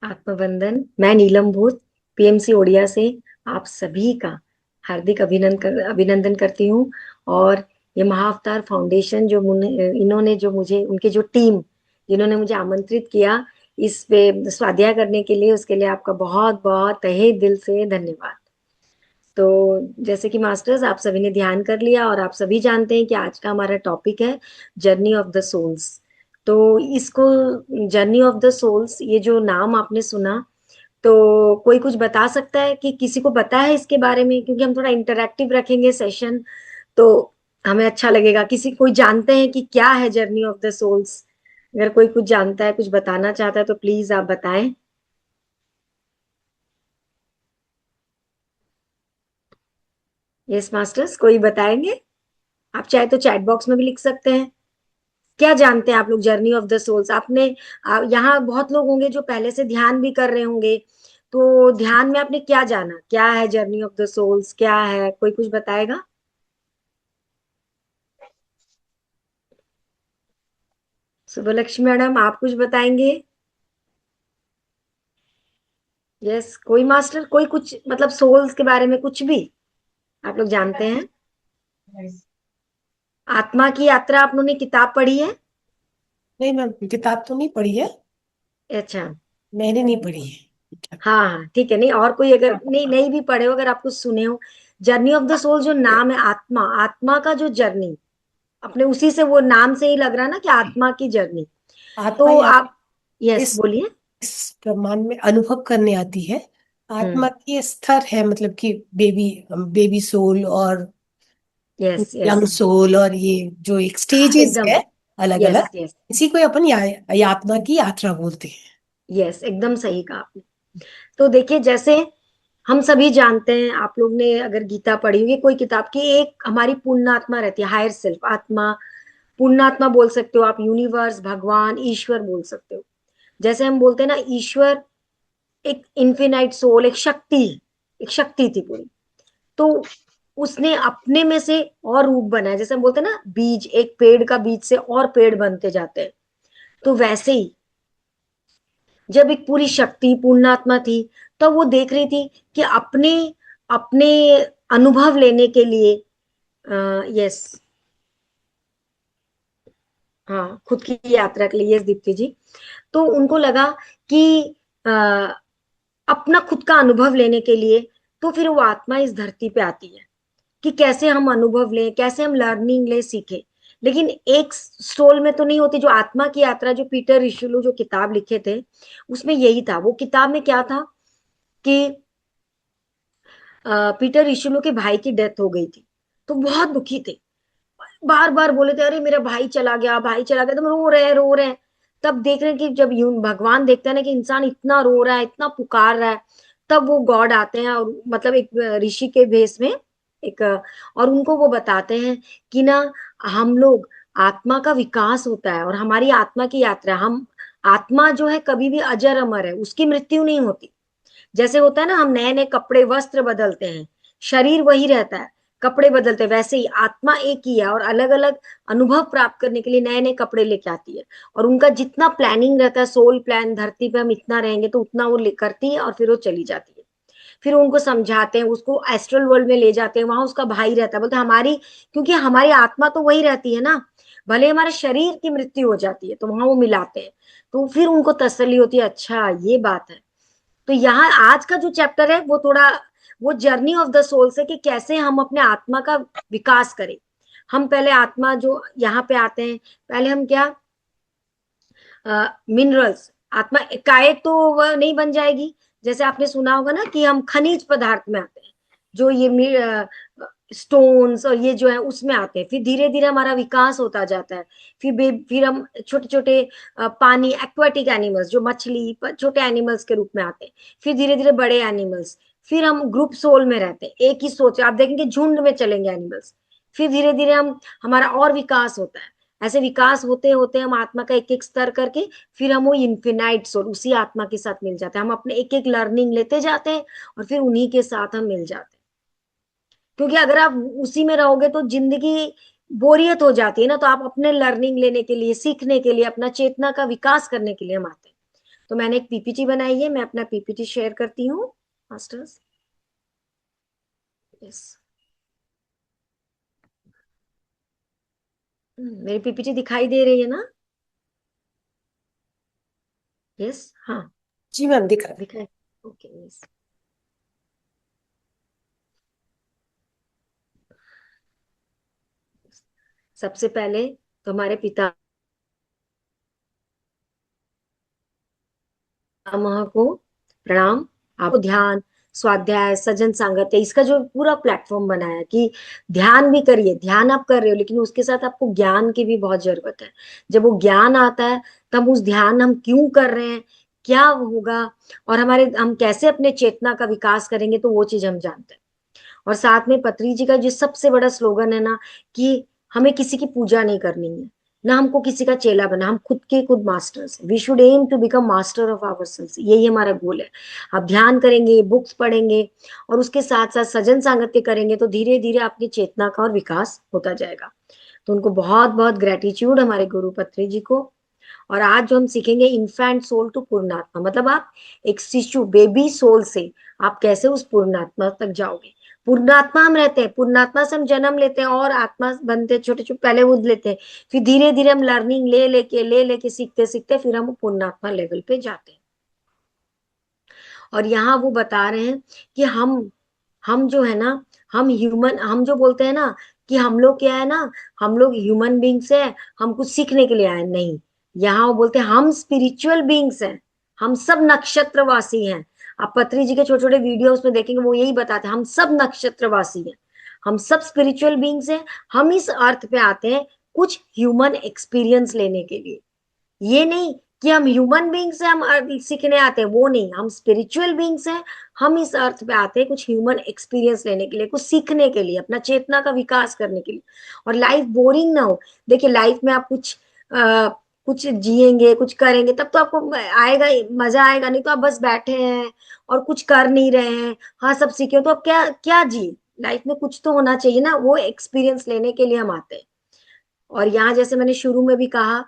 आत्मवंदन। मैं नीलम भूत, पीएमसी ओडिया से आप सभी का हार्दिक अभिनंदन करती हूँ। और ये महाअवतार फाउंडेशन इन्होंने जो मुझे, उनके जो टीम जिन्होंने मुझे आमंत्रित किया इस पे स्वाध्याय करने के लिए, उसके लिए आपका बहुत बहुत तहे दिल से धन्यवाद। तो जैसे कि मास्टर्स, आप सभी ने ध्यान कर लिया और आप सभी जानते हैं कि आज का हमारा टॉपिक है जर्नी ऑफ द सोल्स। तो इसको, जर्नी ऑफ द सोल्स, ये जो नाम आपने सुना, तो कोई कुछ बता सकता है कि किसी को पता है इसके बारे में? क्योंकि हम थोड़ा इंटरैक्टिव रखेंगे सेशन, तो हमें अच्छा लगेगा। किसी कोई जानते हैं कि क्या है जर्नी ऑफ द सोल्स? अगर कोई कुछ जानता है, कुछ बताना चाहता है, तो प्लीज आप बताएं। यस मास्टर्स, कोई बताएंगे? आप चाहे तो चैट बॉक्स में भी लिख सकते हैं। क्या जानते हैं आप लोग जर्नी ऑफ द सोल्स? आपने यहाँ बहुत लोग होंगे जो पहले से ध्यान भी कर रहे होंगे, तो ध्यान में आपने क्या जाना, क्या है जर्नी ऑफ द सोल्स, क्या है? कोई कुछ बताएगा? सुबलक्ष्मी मैडम, आप कुछ बताएंगे? यस, कोई मास्टर, कोई कुछ, मतलब सोल्स के बारे में कुछ भी आप लोग जानते हैं? आत्मा की यात्रा आप लोगों ने किताब पढ़ी है? नहीं मैम, किताब तो नहीं पढ़ी है। अच्छा। मैंने नहीं पढ़ी है। हाँ हाँ, ठीक है। नहीं, और कोई अगर नहीं नहीं भी पढ़े हो, अगर आप कुछ सुने हो, जर्नी ऑफ द सोल जो नाम है, आत्मा, आत्मा का जो जर्नी, अपने उसी से, वो नाम से ही लग रहा है ना कि आत्मा की जर्नी। आत्मा तो या आप, यस इस बोलिए। इस ब्रह्मांड में अनुभव करने आती है। हम्म। आत्मा की स्तर है, मतलब कि बेबी बेबी सोल और यस यस। यंग सोल, और ये जो एक हाँ स्टेजेस एकदम। है अलग यस अलग। यस। इसी को अपन आत्मा की यात्रा बोलते हैं। यस, एकदम सही कहा आपने। तो देखिए, जैसे हम सभी जानते हैं, आप लोग ने अगर गीता पढ़ी होगी, कोई किताब की, एक हमारी पुण्यात्मा रहती है, हायर सेल्फ आत्मा। पुण्यात्मा बोल सकते हो आप, यूनिवर्स, भगवान, ईश्वर बोल सकते हो। जैसे हम बोलते हैं ना, ईश्वर एक इन्फिनाइट सोल, एक शक्ति, एक शक्ति थी पूरी। तो उसने अपने में से और रूप बनाया। जैसे हम बोलते हैं ना, बीज, एक पेड़ का बीज से और पेड़ बनते जाते हैं। तो वैसे ही जब एक पूरी शक्ति पूर्णात्मा थी, तो वो देख रही थी कि अपने अपने अनुभव लेने के लिए, यस, हाँ, खुद की यात्रा के लिए, यस दीप्ति जी। तो उनको लगा कि आ, अपना खुद का अनुभव लेने के लिए, तो फिर वो आत्मा इस धरती पे आती है कि कैसे हम अनुभव लें, कैसे हम लर्निंग ले, सीखे। लेकिन एक सोल में तो नहीं होती। जो आत्मा की यात्रा, जो पीटर रिशुलू जो किताब लिखे थे, उसमें यही था। वो किताब में क्या था कि पीटर रिशुलू के भाई की डेथ हो गई थी, तो बहुत दुखी थे। बार बार बोले थे, अरे मेरा भाई चला गया, भाई चला गया, तुम रो रहे हैं, रो रहे हैं। तब देख रहे हैं कि जब यूं भगवान देखते हैं ना कि इंसान इतना रो रहा है, इतना पुकार रहा है, तब वो गॉड आते हैं, और मतलब एक ऋषि के भेष में, एक और उनको वो बताते हैं कि ना, हम लोग, आत्मा का विकास होता है और हमारी आत्मा की यात्रा, हम, आत्मा जो है कभी भी अजर अमर है, उसकी मृत्यु नहीं होती। जैसे होता है ना, हम नए नए कपड़े वस्त्र बदलते हैं, शरीर वही रहता है, कपड़े बदलते हैं, वैसे ही आत्मा एक ही है और अलग अलग अनुभव प्राप्त करने के लिए नए नए कपड़े लेके आती है। और उनका जितना प्लानिंग रहता है, सोल प्लान, धरती पे हम इतना रहेंगे, तो उतना वो करती है और फिर वो चली जाती है। फिर उनको समझाते हैं, उसको एस्ट्रल वर्ल्ड में ले जाते हैं, वहां उसका भाई रहता है, बोलते हमारी, क्योंकि हमारी आत्मा तो वही रहती है ना, भले हमारे शरीर की मृत्यु हो जाती है, तो वहां वो मिलाते हैं। तो फिर उनको तसल्ली होती है, अच्छा ये बात है। तो यहाँ आज का जो चैप्टर है वो थोड़ा, वो जर्नी ऑफ द सोल से, कि कैसे हम अपने आत्मा का विकास करें। हम पहले आत्मा जो यहाँ पे आते हैं, पहले हम क्या, मिनरल्स, आत्मा एकाएक तो वह नहीं बन जाएगी। जैसे आपने सुना होगा ना कि हम खनिज पदार्थ में आते हैं, जो ये स्टोन्स और ये जो है उसमें आते हैं। फिर धीरे धीरे हमारा विकास होता जाता है। फिर हम छोटे छोटे पानी, एक्वाटिक एनिमल्स, जो मछली, छोटे एनिमल्स के रूप में आते हैं। फिर धीरे धीरे बड़े एनिमल्स। फिर हम ग्रुप सोल में रहते हैं, एक ही सोच, आप देखेंगे झुंड में चलेंगे एनिमल्स। फिर धीरे धीरे हम, हमारा और विकास होता है। ऐसे विकास होते होते हम आत्मा का एक एक स्तर करके, फिर हम वो इन्फिनाइट सोल, उसी आत्मा के साथ मिल जाते हैं। हम अपने एक एक लर्निंग लेते जाते हैं और फिर उन्हीं के साथ हम मिल जाते हैं। क्योंकि अगर आप उसी में रहोगे तो जिंदगी बोरियत हो जाती है ना। तो आप अपने लर्निंग लेने के लिए, सीखने के लिए, अपना चेतना का विकास करने के लिए हम आते हैं। तो मैंने एक पीपीटी बनाई है, मैं अपना पीपीटी शेयर करती हूँ मास्टर्स। यस, मेरी पीपीटी दिखाई दे रही है ना? यस, हाँ, जी मैम, दिख रहा है। दिखाई। Okay, yes. सबसे पहले तो हमारे पिता पितामह को प्रणाम। आपको ध्यान, स्वाध्याय, सजन संगत्य, इसका जो पूरा प्लेटफॉर्म बनाया कि ध्यान भी करिए, ध्यान आप कर रहे हो लेकिन उसके साथ आपको ज्ञान की भी बहुत जरूरत है। जब वो ज्ञान आता है तब उस ध्यान हम क्यों कर रहे हैं, क्या होगा, और हमारे हम कैसे अपने चेतना का विकास करेंगे, तो वो चीज हम जानते हैं। और साथ में पत्री जी का जो सबसे बड़ा स्लोगन है ना, कि हमें किसी की पूजा नहीं करनी है, ना हमको किसी का चेला बना, हम खुद के खुद मास्टर्स हैं। We should aim to become master of our self, यही हमारा गोल है। आप ध्यान करेंगे, बुक्स पढ़ेंगे और उसके साथ साथ सजन सांगत्य करेंगे तो धीरे धीरे आपकी चेतना का और विकास होता जाएगा। तो उनको बहुत बहुत ग्रेटिट्यूड हमारे गुरु पत्री जी को। और आज जो हम सीखेंगे इन्फेंट सोल टू पूर्णात्मा, मतलब आप एक शिशु बेबी सोल से आप कैसे उस पूर्णात्मा तक जाओगे। पूर्णात्मा हम रहते हैं, पूर्णात्मा से हम जन्म लेते हैं और आत्मा बनते छोटे छोटे, पहले वो लेते हैं, फिर धीरे धीरे हम लर्निंग ले लेके सीखते सीखते फिर हम पूर्णात्मा लेवल पे जाते हैं। और यहाँ वो बता रहे हैं कि हम जो है ना, हम ह्यूमन, हम जो बोलते हैं ना कि हम लोग क्या है ना, हम लोग ह्यूमन बींग्स है, हम कुछ सीखने के लिए आए, नहीं। यहाँ वो बोलते हैं हम स्पिरिचुअल बींग्स हैं, हम सब नक्षत्रवासी हैं। आप पत्री जी के छोटे छोटे वीडियोस में देखेंगे, वो यही बताते हैं हम सब नक्षत्रवासी हैं, हम सब स्पिरिचुअल बींग्स हैं। हम इस अर्थ पे आते हैं कुछ ह्यूमन एक्सपीरियंस लेने के लिए। ये नहीं कि हम ह्यूमन बींग्स हैं, हम सीखने आते हैं, वो नहीं, हम स्पिरिचुअल बींग्स हैं। हम इस अर्थ पे आते हैं कुछ ह्यूमन एक्सपीरियंस लेने के लिए, कुछ सीखने के लिए, अपना चेतना का विकास करने के लिए, और लाइफ बोरिंग ना हो। देखिए लाइफ में आप कुछ जिएंगे, कुछ करेंगे, तब तो आपको आएगा, मजा आएगा, नहीं तो आप बस बैठे हैं और कुछ कर नहीं रहे हैं। हाँ, सब सीखे तो आप क्या क्या जिए, लाइफ में कुछ तो होना चाहिए ना, वो एक्सपीरियंस लेने के लिए हम आते हैं। और यहाँ जैसे मैंने शुरू में भी कहा,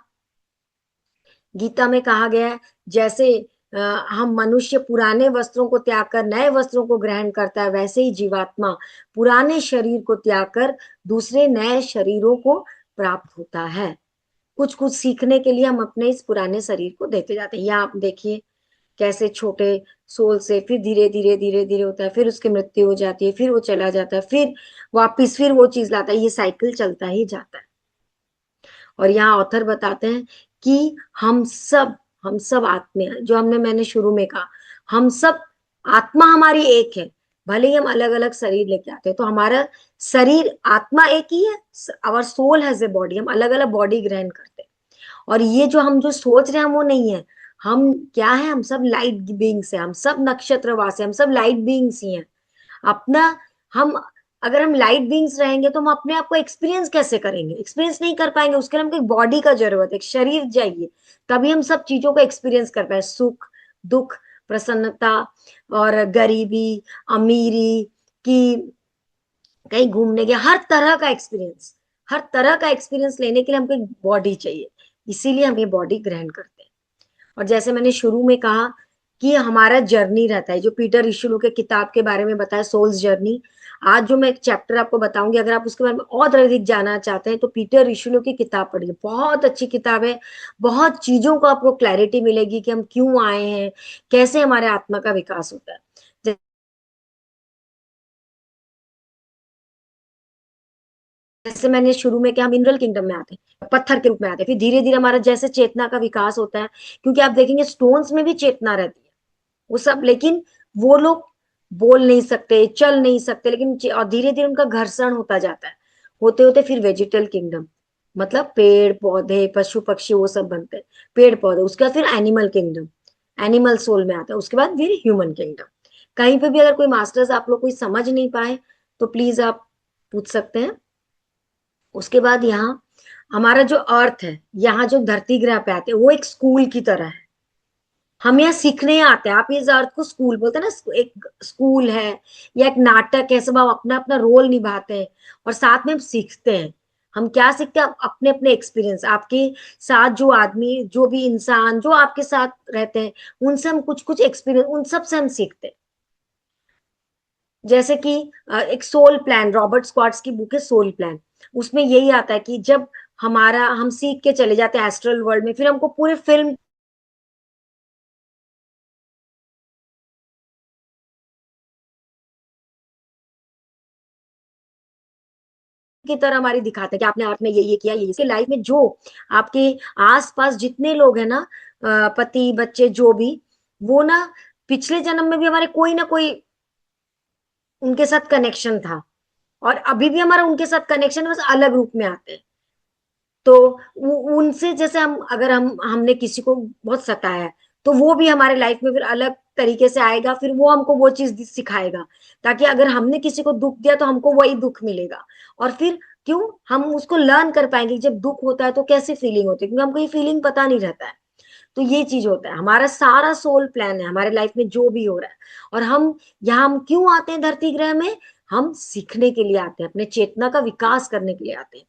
गीता में कहा गया है, जैसे अ, हम मनुष्य पुराने वस्त्रों को त्याग कर नए वस्त्रों को ग्रहण करता है, वैसे ही जीवात्मा पुराने शरीर को त्याग कर दूसरे नए शरीरों को प्राप्त होता है। कुछ कुछ सीखने के लिए हम अपने इस पुराने शरीर को देते जाते हैं। यहाँ आप देखिए कैसे छोटे सोल से फिर धीरे धीरे होता है, फिर उसकी मृत्यु हो जाती है, फिर वो चला जाता है, फिर वापिस फिर वो चीज लाता है, ये साइकिल चलता ही जाता है। और यहाँ ऑथर बताते हैं कि हम सब आत्मा हैं, जो हमने मैंने शुरू में कहा, हम सब आत्मा हमारी एक है, भले ही हम अलग अलग शरीर लेके आते हैं, तो हमारा शरीर आत्मा एक ही है। Our soul has a body, हम अलग अलग बॉडी ग्रहण करते हैं। और ये जो हम जो सोच रहे हैं हम वो नहीं है। हम क्या है, हम सब लाइट बीइंग्स हैं, हम सब नक्षत्रवासी, हम सब लाइट बीइंग्स ही हैं। अपना हम अगर हम लाइट बीइंग्स रहेंगे तो हम अपने आप को एक्सपीरियंस कैसे करेंगे, एक्सपीरियंस नहीं कर पाएंगे। उसके लिए हमको एक बॉडी का जरूरत है, एक शरीर चाहिए, तभी हम सब चीजों को एक्सपीरियंस कर पाए, सुख, दुख, प्रसन्नता, और गरीबी, अमीरी की, कहीं घूमने गया, हर तरह का एक्सपीरियंस, हर तरह का एक्सपीरियंस लेने के लिए हमको एक बॉडी चाहिए। इसीलिए हम ये बॉडी ग्रहण करते हैं। और जैसे मैंने शुरू में कहा कि हमारा जर्नी रहता है, जो पीटर रिशुलू के किताब के बारे में बताया, सोल्स जर्नी। आज जो मैं एक चैप्टर आपको बताऊंगी, अगर आप उसके बारे में और अधिक जानना चाहते हैं तो पीटर रिशुलू की किताब पढ़िए, बहुत अच्छी किताब है। बहुत चीजों को आपको क्लैरिटी मिलेगी कि हम क्यों आए हैं, कैसे हमारे आत्मा का विकास होता है। जैसे मैंने शुरू में, क्या हम मिनरल किंगडम में आते हैं, पत्थर के रूप में आते हैं, फिर धीरे धीरे हमारा जैसे चेतना का विकास होता है, क्योंकि आप देखेंगे स्टोन्स में भी चेतना रहती है, वो सब, लेकिन वो लोग बोल नहीं सकते, चल नहीं सकते, लेकिन और धीरे धीरे उनका घर्षण होता जाता है, होते होते फिर वेजिटल किंगडम, मतलब पेड़ पौधे पशु पक्षी वो सब बनते हैं, पेड़ पौधे, उसके बाद फिर एनिमल किंगडम, एनिमल सोल में आता है, उसके बाद फिर ह्यूमन किंगडम। कहीं पे भी अगर कोई मास्टर्स आप लोग कोई समझ नहीं पाए तो प्लीज आप पूछ सकते हैं। उसके बाद यहाँ हमारा जो अर्थ है, यहाँ जो धरती ग्रह पे आते हैं, वो एक स्कूल की तरह है। हम यहाँ सीखने आते हैं, आप इस अर्थ को स्कूल बोलते हैं ना, एक स्कूल है या एक नाटक है, सब आप अपना अपना रोल निभाते हैं और साथ में हम सीखते हैं। हम क्या सीखते हैं? अपने अपने एक्सपीरियंस, आपके साथ जो आदमी, जो भी इंसान जो आपके साथ रहते हैं, उनसे हम कुछ कुछ एक्सपीरियंस, उन सब से हम सीखते हैं। जैसे कि एक सोल प्लान, रॉबर्ट स्कॉट्स की बुक है सोल प्लान, उसमें यही आता है कि जब हम सीख के चले जाते हैं एस्ट्रल वर्ल्ड में, फिर हमको पूरे फिल्म की तरह हमारी दिखाते हैं कि आपने अर्थ में ये किया, ये इसके लाइफ में जो आपके आसपास जितने लोग हैं ना, पति बच्चे जो भी, वो ना पिछले जन्म में भी हमारे कोई ना कोई उनके साथ कनेक्शन था, और अभी भी हमारा उनके साथ कनेक्शन है, बस अलग रूप में आते हैं। तो उनसे जैसे हम, अगर हमने किसी को बहुत सताया है, तो वो भी हमारे लाइफ में फिर अलग तरीके से आएगा, फिर वो हमको वो चीज सिखाएगा, ताकि अगर हमने किसी को दुख दिया तो हमको वही दुख मिलेगा। और फिर क्यों, हम उसको लर्न कर पाएंगे कि जब दुख होता है तो कैसी फीलिंग होती है, क्योंकि हमको ये फीलिंग पता नहीं रहता है। तो ये चीज होता है, हमारा सारा सोल प्लान है हमारे लाइफ में जो भी हो रहा है। और हम क्यों आते हैं धरती ग्रह में? हम सीखने के लिए आते हैं, अपने चेतना का विकास करने के लिए आते हैं।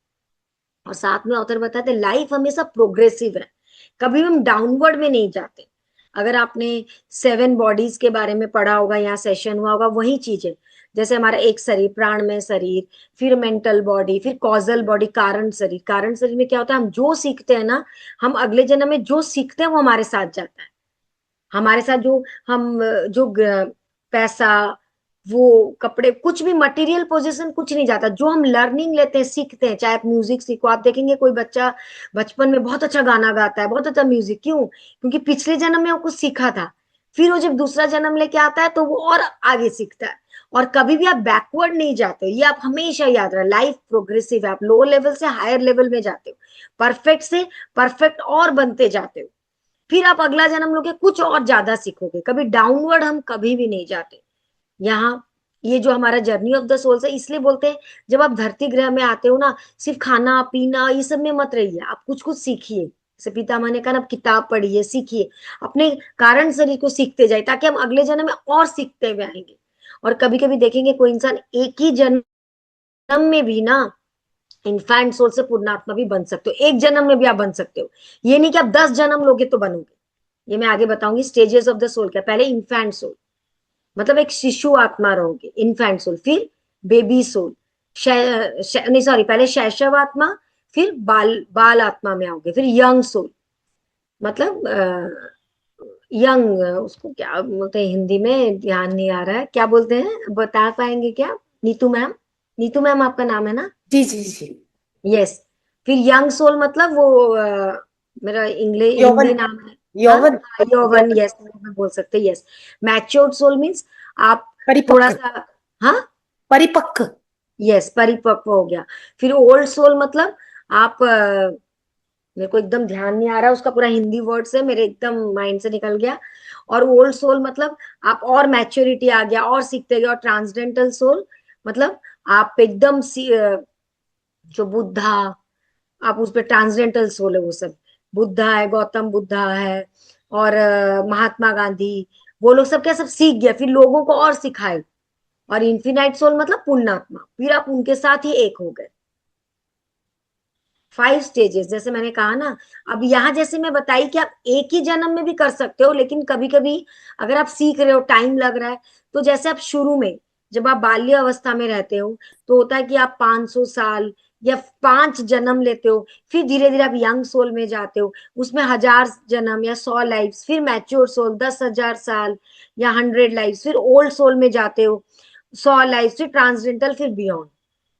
और साथ में ऑथर बताते हैं लाइफ हमेशा प्रोग्रेसिव है, कभी हम डाउनवर्ड में नहीं जाते। अगर आपने 7 बॉडीज के बारे में पढ़ा होगा, यहाँ सेशन हुआ होगा, वही चीज है। जैसे हमारा एक शरीर, प्राणमय शरीर, फिर मेंटल बॉडी, फिर कॉजल बॉडी, कारण शरीर। कारण शरीर में क्या होता है, हम जो सीखते हैं ना, हम अगले जन्म में जो सीखते हैं वो हमारे साथ जाता है। हमारे साथ जो हम पैसा, वो कपड़े, कुछ भी मटेरियल पोजीशन कुछ नहीं जाता। जो हम लर्निंग लेते हैं, सीखते हैं, चाहे आप म्यूजिक सीखो, आप देखेंगे कोई बच्चा बचपन में बहुत अच्छा गाना गाता है, बहुत अच्छा म्यूजिक, क्यों? क्योंकि पिछले जन्म में वो कुछ सीखा था। फिर वो जब दूसरा जन्म लेके आता है तो वो और आगे सीखता है। और कभी भी आप बैकवर्ड नहीं जाते हो, ये आप हमेशा याद रहे, लाइफ प्रोग्रेसिव है, आप लो लेवल से हायर लेवल में जाते हो, परफेक्ट से परफेक्ट और बनते जाते हो। फिर आप अगला जन्म लोगे, कुछ और ज्यादा सीखोगे, कभी डाउनवर्ड हम कभी भी नहीं जाते। यहाँ ये जो हमारा जर्नी ऑफ द सोल्स है, इसलिए बोलते हैं जब आप धरती ग्रह में आते हो ना, सिर्फ खाना पीना ये सब में मत रहिए, आप कुछ कुछ सीखिए। जैसे पितामह ने कहा ना, आप किताब पढ़िए, सीखिए, अपने कारण शरीर को सीखते जाए, ताकि हम अगले जन्म में और सीखते हुए आएंगे। और कभी कभी देखेंगे कोई इंसान एक ही जन्म में भी ना इन्फेंट सोल से पूर्णात्मा भी बन सकते हो, एक जन्म में भी आप बन सकते हो। ये नहीं कि आप 10 जन्म लोगे तो बनोगे। ये मैं आगे बताऊंगी स्टेजेस ऑफ द सोल क्या। पहले इन्फेंट सोल, मतलब एक शिशु आत्मा रहोगे, इन्फेंट सोल, फिर बेबी सोल, नहीं सॉरी, पहले शैशव आत्मा, फिर बाल बाल आत्मा में आओगे, फिर यंग सोल, मतलब यंग, उसको क्या बोलते हैं हिंदी में, ध्यान नहीं आ रहा है, क्या बोलते हैं, बता पाएंगे क्या? नीतू मैम, नीतू मैम आपका नाम है ना? जी जी जी। यस। फिर यंग सोल मतलब वो मेरा इंग्लिश यौवन। हिंदी नाम है। हाँ, यौवन। यौवन, यौवन। यस में बोल सकते, यस। मैच्योर्ड सोल मीन्स आप थोड़ा परिपक्व। सा, हाँ, परिपक्व। यस, परिपक्व हो गया। फिर ओल्ड सोल मतलब आप मेरे को एकदम ध्यान नहीं आ रहा उसका पूरा हिंदी वर्ड से, मेरे एकदम माइंड से निकल गया। और ओल्ड सोल मतलब आप और मैच्योरिटी आ गया, और सीखते गए। और ट्रांसडेंटल सोल मतलब आप एकदम जो बुद्धा, आप उस पे ट्रांसडेंटल सोल है वो सब, बुद्धा है, गौतम बुद्धा है, और महात्मा गांधी, वो लोग सब क्या सब सीख गया, फिर लोगों को और सिखाए। और इन्फिनाइट सोल मतलब पुण्यात्मा, फिर आप उनके साथ ही एक हो गए। 5 स्टेजेस जैसे मैंने कहा ना। अब यहाँ जैसे मैं बताई कि आप एक ही जन्म में भी कर सकते हो, लेकिन कभी कभी अगर आप सीख रहे हो, टाइम लग रहा है, तो जैसे आप शुरू में जब आप बाल्य अवस्था में रहते हो, तो होता है कि आप 500 साल या 5 जन्म लेते हो, फिर धीरे धीरे आप यंग सोल में जाते हो, उसमें 1000 जन्म या 100 लाइफ, फिर मैच्योर सोल 10,000 साल या 100 लाइफ, फिर ओल्ड सोल में जाते हो 100 लाइफ, फिर ट्रांसडेंटल, फिर बियॉन्ड।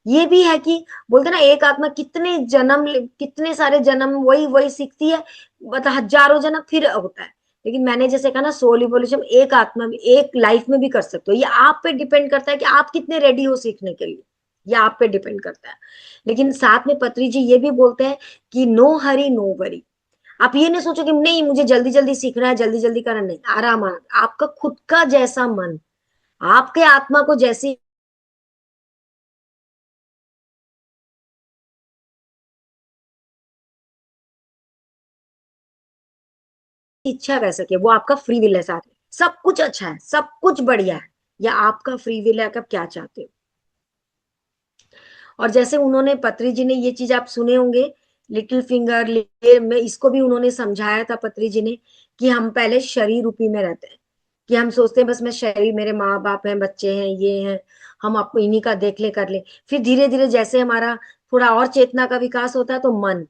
ये भी है कि बोलते ना, एक आत्मा कितने जन्म, कितने सारे जन्म वही वही सीखती है, मतलब हजारों जन्म फिर होता है। लेकिन मैंने जैसे कहा ना, सोल इवोल्यूशन एक आत्मा में, एक लाइफ में भी कर सकते हो। ये आप पे डिपेंड करता है कि आप कितने रेडी हो सीखने के लिए, ये आप पे डिपेंड करता है। लेकिन साथ में पत्री जी ये भी बोलते हैं कि नो हरी नो वरी। आप ये नहीं सोचो कि नहीं मुझे जल्दी जल्दी सीखना है, जल्दी जल्दी करना, नहीं, आराम आराम, आपका खुद का जैसा मन, आपके आत्मा को जैसी इच्छा कर सके, वो आपका फ्री विल है। साथ में सब कुछ अच्छा है, सब कुछ बढ़िया है, या आपका फ्री विल है कि आप क्या चाहते हो। और जैसे उन्होंने पत्री जी ने ये चीज आप सुने होंगे, लिटिल फिंगर ले में इसको भी उन्होंने समझाया था पत्री जी ने, कि हम पहले शरीर रूपी में रहते हैं, कि हम सोचते हैं बस मैं शरीर, मेरे माँ बाप हैं, बच्चे हैं, ये हैं, हम आपको इन्हीं का देख ले कर ले। फिर धीरे धीरे जैसे हमारा थोड़ा और चेतना का विकास होता है तो मन,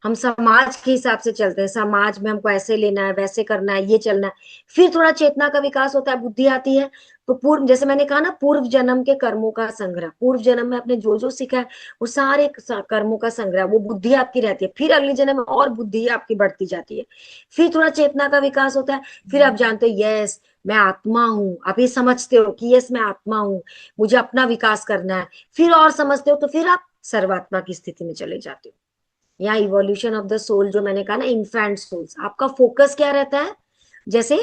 हम समाज के हिसाब से चलते हैं, समाज में हमको ऐसे लेना है, वैसे करना है, ये चलना है। फिर थोड़ा चेतना का विकास होता है, बुद्धि आती है। तो पूर्व, जैसे मैंने कहा ना, पूर्व जन्म के कर्मों का संग्रह, पूर्व जन्म में आपने जो जो सीखा है वो सारे कर्मों का संग्रह, वो बुद्धि आपकी रहती है। फिर अगले जन्म में और बुद्धि आपकी बढ़ती जाती है। फिर थोड़ा चेतना का विकास होता है। फिर आप जानते हो, यस मैं आत्मा हूँ, आप ये समझते हो कि यस मैं आत्मा हूँ, मुझे अपना विकास करना है। फिर और समझते हो तो फिर आप सर्वात्मा की स्थिति में चले जाते हो। या इवोल्यूशन ऑफ द सोल, जो मैंने कहा ना, इन्फेंट सोल्स, आपका फोकस क्या रहता है? जैसे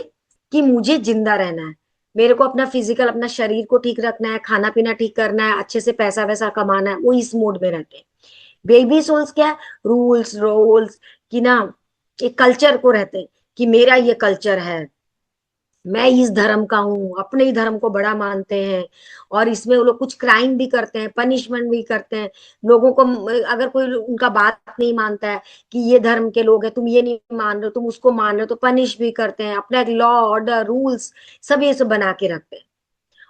कि मुझे जिंदा रहना है, मेरे को अपना फिजिकल, अपना शरीर को ठीक रखना है, खाना पीना ठीक करना है, अच्छे से पैसा वैसा कमाना है, वो इस मोड में रहते हैं। बेबी सोल्स क्या है? रूल्स रोल्स की ना, एक कल्चर को रहते हैं, कि मेरा ये कल्चर है, मैं इस धर्म का हूँ, अपने ही धर्म को बड़ा मानते हैं। और इसमें वो लोग कुछ क्राइम भी करते हैं, पनिशमेंट भी करते हैं लोगों को। अगर कोई उनका बात नहीं मानता है कि ये धर्म के लोग हैं, तुम ये नहीं मान रहे हो, तुम उसको मान रहे हो, तो पनिश भी करते हैं। अपना एक लॉ ऑर्डर रूल्स सब ये सब बना के रखते हैं।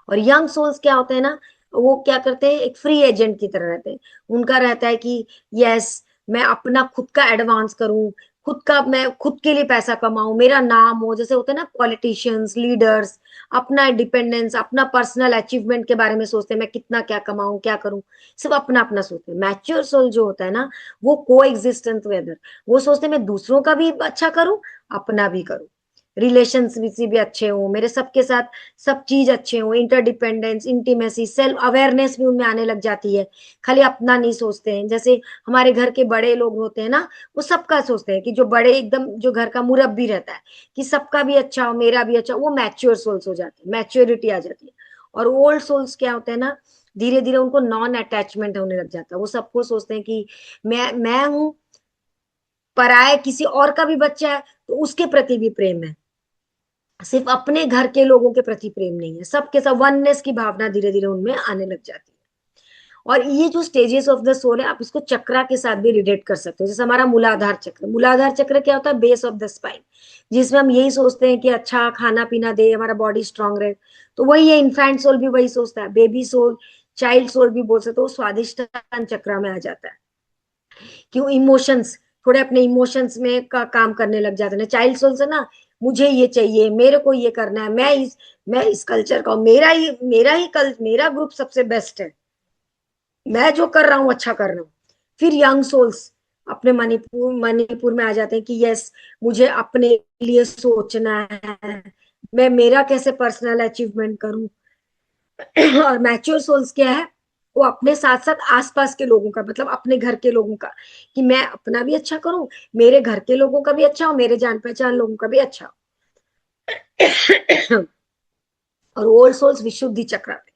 और यंग सोल्स क्या होते हैं ना, वो क्या करते हैं, एक फ्री एजेंट की तरह रहते हैं। उनका रहता है कि यस मैं अपना खुद का एडवांस करूं, खुद का, मैं खुद के लिए पैसा कमाऊं, मेरा नाम हो, जैसे होते हैं ना पॉलिटिशियंस लीडर्स, अपना डिपेंडेंस, अपना पर्सनल अचीवमेंट के बारे में सोचते हैं, मैं कितना क्या कमाऊं, क्या करूं, सिर्फ अपना अपना सोचते हैं। मैच्योर सोल जो होता है ना, वो को एग्जिस्टेंस टुगेदर, वो सोचते हैं मैं दूसरों का भी अच्छा करूं, अपना भी करूं, रिलेशंस भी अच्छे हो मेरे, सबके साथ सब चीज अच्छे हो, इंटरडिपेंडेंस, इंटीमेसी, सेल्फ अवेयरनेस भी उनमें आने लग जाती है। खाली अपना नहीं सोचते हैं। जैसे हमारे घर के बड़े लोग होते हैं ना, वो सबका सोचते हैं, कि जो बड़े एकदम, जो घर का मुरब्बी रहता है, कि सबका भी अच्छा हो, मेरा भी अच्छा हो, वो मैच्योर सोल्स हो जाते हैं, मैच्योरिटी आ जाती है। और ओल्ड सोल्स क्या होते हैं ना, धीरे धीरे उनको नॉन अटैचमेंट होने लग जाता है, वो सबको सोचते हैं कि मैं हूं, पराये किसी और का भी बच्चा है तो उसके प्रति भी प्रेम है, सिर्फ अपने घर के लोगों के प्रति प्रेम नहीं है, सबके सब वननेस की भावना धीरे धीरे उनमें आने लग जाती है। और ये जो स्टेजेस ऑफ द सोल है, आप इसको चक्रा के साथ भी रिलेट कर सकते हो। जैसे हमारा मूलाधार चक्र, मूलाधार चक्र क्या होता है? बेस ऑफ द स्पाइन, जिसमें हम यही सोचते हैं कि अच्छा खाना पीना दे, हमारा बॉडी स्ट्रांग रहे। तो वही है, इन्फेंट सोल भी वही सोचता है, बेबी सोल, चाइल्ड सोल भी बोल सकते हो, स्वादिष्टान चक्र में आ जाता है। क्यों? इमोशंस, थोड़े अपने इमोशंस में का काम करने लग जाते हैं चाइल्ड सोल से ना, मुझे ये चाहिए, मेरे को ये करना है, मैं इस कल्चर का हूं, मेरा ही कल, मेरा ग्रुप सबसे बेस्ट है, मैं जो कर रहा हूँ अच्छा कर रहा हूँ। फिर यंग सोल्स अपने मणिपुर मणिपुर में आ जाते हैं कि यस मुझे अपने लिए सोचना है, मैं मेरा कैसे पर्सनल अचीवमेंट करूं। और मैच्योर सोल्स क्या है? वो अपने साथ साथ आसपास के लोगों का, मतलब अपने घर के लोगों का, कि मैं अपना भी अच्छा करूं, मेरे घर के लोगों का भी अच्छा हो, मेरे जान पहचान लोगों का भी अच्छा हो। और ओल्ड सोल्स विशुद्धि चक्र पे,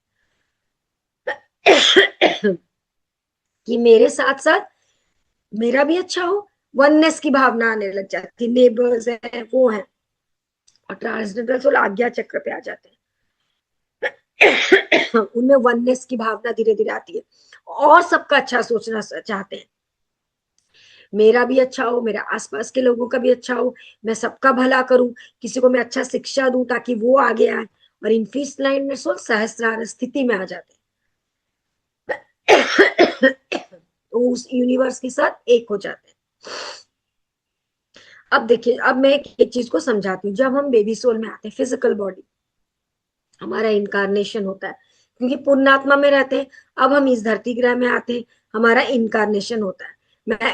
कि मेरे साथ साथ मेरा भी अच्छा हो, वननेस की भावना आने लग जाती, नेबर्स है वो है। और ट्रांसजेंडर सोल आज्ञा चक्र पे आ जाते हैं। उनमें वननेस की भावना धीरे धीरे आती है, और सबका अच्छा सोचना चाहते हैं, मेरा भी अच्छा हो, मेरे आसपास के लोगों का भी अच्छा हो, मैं सबका भला करूं, किसी को मैं अच्छा शिक्षा दूं ताकि वो आगे आए। और इन फीस लाइन में सोल सहस्त्रार स्थिति में आ जाते हैं। तो उस यूनिवर्स के साथ एक हो जाते हैं। अब देखिए, अब मैं एक चीज को समझाती हूँ। जब हम बेबी सोल में आते हैं, फिजिकल बॉडी, हमारा इनकारनेशन होता है, क्योंकि पुण्यात्मा में रहते हैं। अब हम इस धरती ग्रह में आते हैं, हमारा इनकारनेशन होता है।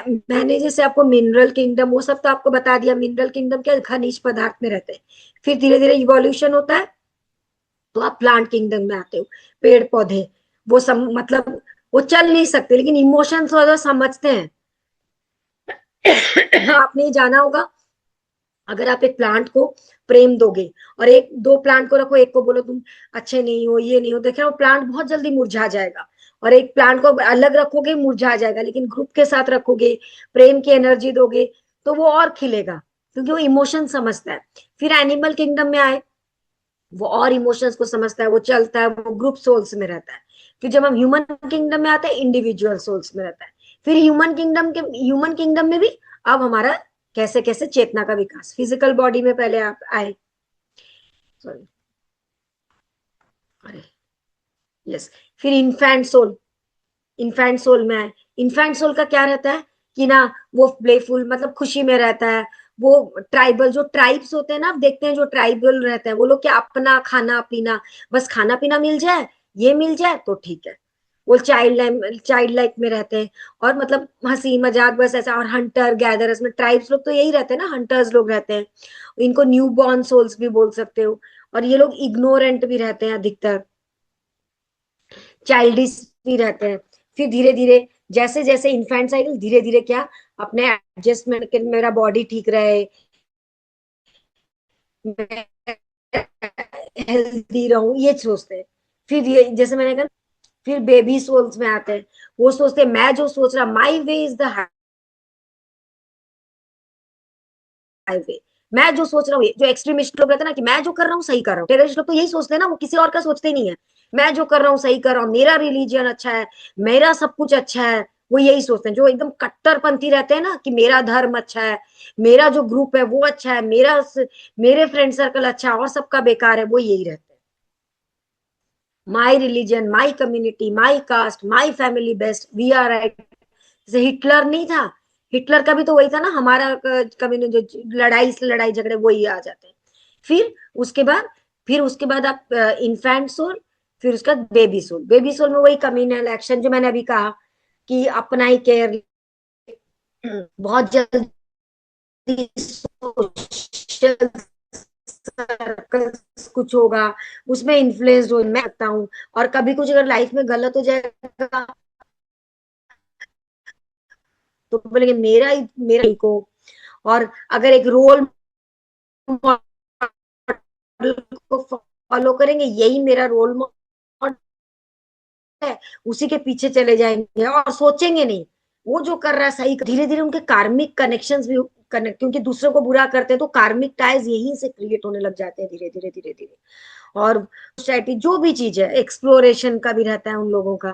मैंने जैसे आपको मिनरल किंगडम वो सब तो आपको बता दिया, मिनरल किंगडम क्या, खनिज पदार्थ में रहते हैं। फिर धीरे धीरे इवोल्यूशन होता है, तो आप प्लांट किंगडम में आते हो, पेड़ पौधे, वो सब मतलब वो चल नहीं सकते लेकिन इमोशंस वगैरह समझते हैं। आपने ये जाना होगा, अगर आप एक प्लांट को प्रेम दोगे और एक दो प्लांट को रखो, एक को बोलो तुम अच्छे नहीं हो, ये नहीं हो, देखना वो प्लांट बहुत जल्दी मुरझा जाएगा। और एक प्लांट को अलग रखोगे मुरझा जाएगा, लेकिन ग्रुप के साथ रखोगे, प्रेम की एनर्जी दोगे, तो वो और खिलेगा, क्योंकि वो इमोशन समझता है। फिर एनिमल किंगडम में आए, वो और इमोशंस को समझता है, वो चलता है, वो ग्रुप सोल्स में रहता है। फिर जब हम ह्यूमन किंगडम में आते हैं, इंडिविजुअल सोल्स में रहता है। फिर ह्यूमन किंगडम में भी अब हमारा कैसे कैसे चेतना का विकास, फिजिकल बॉडी में पहले आप आए, सॉरी, अरे यस, फिर इन्फेंट सोल में आए। इन्फेंट सोल का क्या रहता है कि ना, वो प्लेफुल, मतलब खुशी में रहता है। वो ट्राइबल, जो ट्राइब्स होते हैं ना, आप देखते हैं जो ट्राइबल रहते हैं वो लोग, क्या अपना खाना पीना, बस खाना पीना मिल जाए, ये मिल जाए तो ठीक है। वो चाइल्ड लाइक में रहते हैं, और मतलब हंसी मजाक बस ऐसा। और हंटर गैदरर्स में ट्राइब्स लोग तो यही रहते हैं ना, हंटर्स लोग रहते हैं। इनको न्यू बॉर्न सोल्स भी बोल सकते हो। और ये लोग इग्नोरेंट भी रहते हैं अधिकतर, चाइल्डिश भी रहते हैं। फिर धीरे धीरे, जैसे जैसे इन्फेंट साइकिल, धीरे धीरे क्या, अपने एडजस्टमेंट के, मेरा बॉडी ठीक रहे, मैं हेल्दी रहूं, ये सोचते हैं। फिर ये जैसे मैंने कहा, फिर बेबी सोल्स में आते हैं। वो सोचते हैं मैं जो सोच रहा, माई वे इज द हाईवे। मैं जो सोच रहा हूँ, जो एक्सट्रीमिस्ट लोग रहते हैं ना, कि मैं जो कर रहा हूँ सही कर रहा हूँ, टेररिस्ट लोग तो यही सोचते हैं ना, वो किसी और का सोचते ही नहीं है। मैं जो कर रहा हूँ सही कर रहा हूँ, मेरा रिलीजन अच्छा है, मेरा सब कुछ अच्छा है, वो यही सोचते हैं। जो एकदम कट्टरपंथी रहते हैं ना, कि मेरा धर्म अच्छा है, मेरा जो ग्रुप है वो अच्छा है, मेरे फ्रेंड सर्कल अच्छा है और सबका बेकार है, वो यही रहते हैं। My religion, my community, my caste, my family best, we are right. जैसे हिटलर नहीं था, हिटलर का भी तो वही था ना, हमारा कम्युनिटी, जो लड़ाई से लड़ाई झगड़े वही आ जाते हैं। फिर उसके बाद फिर उसके बाद आप इन्फेंट सोल, फिर उसका बेबी सोल। बेबी सोल में वही कम्युनल एक्शन जो मैंने अभी कहा, कि अपना ही केयर, बहुत जल्दी सोशल सर्कल्स कुछ होगा, उसमें इन्फ्लुएंस हो मैं सकता हूँ। और कभी कुछ अगर लाइफ में गलत हो जाएगा, तो बोलेंगे मेरा ही को। और अगर एक रोल मॉडल को फॉलो करेंगे, यही मेरा रोल मॉडल है, उसी के पीछे चले जाएंगे और सोचेंगे नहीं वो जो कर रहा है सही। धीरे धीरे उनके कार्मिक कनेक्शंस भी कनेक्ट, क्योंकि दूसरों को बुरा करते हैं तो कार्मिक टाइज यहीं से क्रिएट होने लग जाते हैं, धीरे धीरे धीरे धीरे। और सोसाइटी जो भी चीज है, एक्सप्लोरेशन का भी रहता है उन लोगों का।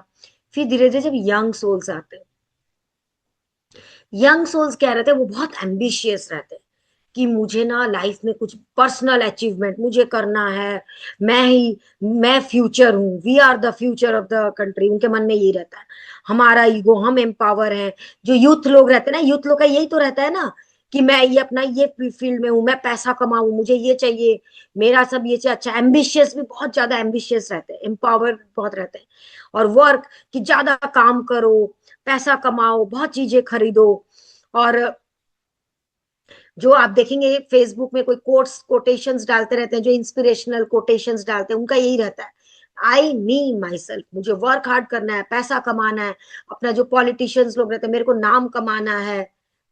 फिर धीरे धीरे जब यंग सोल्स आते हैं, यंग सोल्स क्या रहते हैं, वो बहुत एम्बिशियस रहते हैं, कि मुझे ना लाइफ में कुछ पर्सनल अचीवमेंट मुझे करना है। मैं फ्यूचर हूँ, we are the future of the country, उनके मन में यही रहता है। हमारा ईगो, हम एम्पावर हैं। जो यूथ लोग रहते हैं ना, यूथ लोग का यही तो रहता है ना, कि मैं ये अपना ये फील्ड में हूँ, मैं पैसा कमाऊं, मुझे ये चाहिए, मेरा सब ये चाहिए। अच्छा, एम्बिशियस भी बहुत ज्यादा एम्बिशियस रहते हैं, एम्पावर बहुत रहते हैं। और वर्क, कि ज्यादा काम करो, पैसा कमाओ, बहुत चीजें खरीदो। और जो आप देखेंगे फेसबुक में कोई कोटेशंस डालते रहते हैं, जो इंस्पिरेशनल कोटेशंस डालते हैं, उनका यही रहता है, आई नी माई सेल्फ, मुझे वर्क हार्ड करना है, पैसा कमाना है। अपना जो पॉलिटिशियंस लोग रहते हैं, मेरे को नाम कमाना है,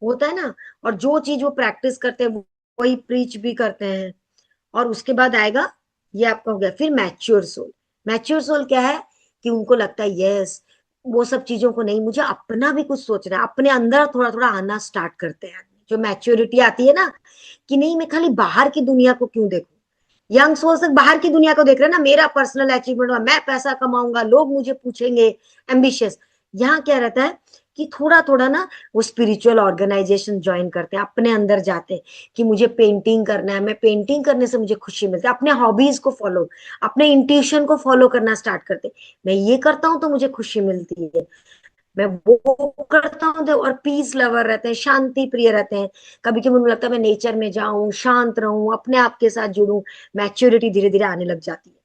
होता है ना। और जो चीज वो प्रैक्टिस करते हैं वही प्रीच भी करते हैं। और उसके बाद आएगा, ये आपका हो गया। फिर मैच्योर सोल। मैच्योर सोल क्या है, कि उनको लगता है यस, वो सब चीजों को नहीं, मुझे अपना भी कुछ सोचना है, अपने अंदर थोड़ा थोड़ा आना स्टार्ट करते हैं आदमी। जो मैच्योरिटी आती है ना, कि नहीं मैं खाली बाहर की दुनिया को क्यों देखूं। यंग सोल तक बाहर की दुनिया को देख रहे हैं ना, मेरा पर्सनल अचीवमेंट हुआ, मैं पैसा कमाऊंगा, लोग मुझे पूछेंगे, एम्बिशियस। यहाँ क्या रहता है, कि थोड़ा थोड़ा ना वो स्पिरिचुअल ऑर्गेनाइजेशन ज्वाइन करते हैं, अपने अंदर जाते हैं, कि मुझे पेंटिंग करना है, मैं पेंटिंग करने से मुझे खुशी मिलती है। अपने हॉबीज को फॉलो, अपने इंट्यूशन को फॉलो करना स्टार्ट करते हैं। मैं ये करता हूँ तो मुझे खुशी मिलती है, मैं वो करता हूँ तो। और पीस लवर रहते हैं, शांति प्रिय रहते हैं। कभी कभी मुझे लगता है मैं नेचर में जाऊं, शांत रहूं, अपने आप के साथ जुड़ूं। मैच्योरिटी धीरे धीरे आने लग जाती है।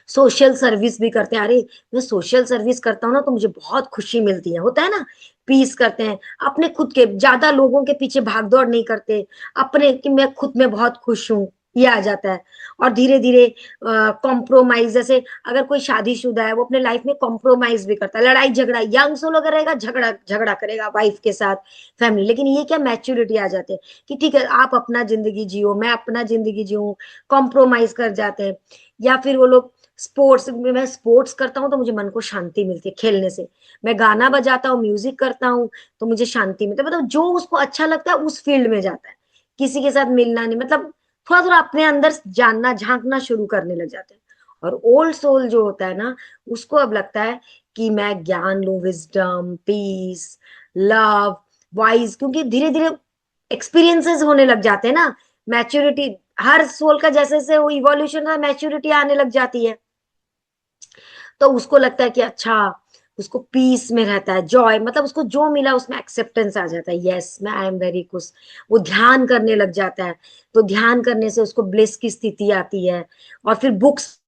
सोशल सर्विस भी करते हैं, अरे मैं सोशल सर्विस करता हूँ ना तो मुझे बहुत खुशी मिलती है, होता है ना। पीस करते हैं, अपने खुद के, ज्यादा लोगों के पीछे भाग दौड़ नहीं करते, अपने कि मैं खुद में बहुत खुश हूँ, ये आ जाता है। और धीरे धीरे कॉम्प्रोमाइज, जैसे अगर कोई शादीशुदा है, वो अपने लाइफ में कॉम्प्रोमाइज भी करता है, लड़ाई झगड़ा, यंग सोल अगर रहेगा झगड़ा झगड़ा करेगा वाइफ के साथ, फैमिली। लेकिन ये क्या, मैच्योरिटी आ जाते हैं, कि ठीक है आप अपना जिंदगी जियो, मैं अपना जिंदगी जीऊँ, कॉम्प्रोमाइज कर जाते हैं। या फिर वो लोग स्पोर्ट्स में, मैं स्पोर्ट्स करता हूँ तो मुझे मन को शांति मिलती है खेलने से। मैं गाना बजाता हूँ, म्यूजिक करता हूँ, तो मुझे शांति मिलती है। मतलब जो उसको अच्छा लगता है उस फील्ड में जाता है, किसी के साथ मिलना नहीं, मतलब थोड़ा थोड़ा अपने अंदर जानना झांकना शुरू करने लग जाते हैं। और ओल्ड सोल जो होता है ना, उसको अब लगता है कि मैं ज्ञान लूं, विजडम, पीस, लव, वाइज, क्योंकि धीरे धीरे एक्सपीरियंसेस होने लग जाते हैं ना, मैच्योरिटी, हर सोल का जैसे जैसे वो इवोल्यूशन का मैच्योरिटी आने लग जाती है, तो उसको लगता है कि अच्छा, उसको पीस में रहता है, जॉय, मतलब उसको जो मिला उसमें एक्सेप्टेंस आ जाता है, यस मैं आई एम वेरी खुश। वो ध्यान करने लग जाता है, तो ध्यान करने से उसको ब्लिस की स्थिति आती है। और फिर बुक्स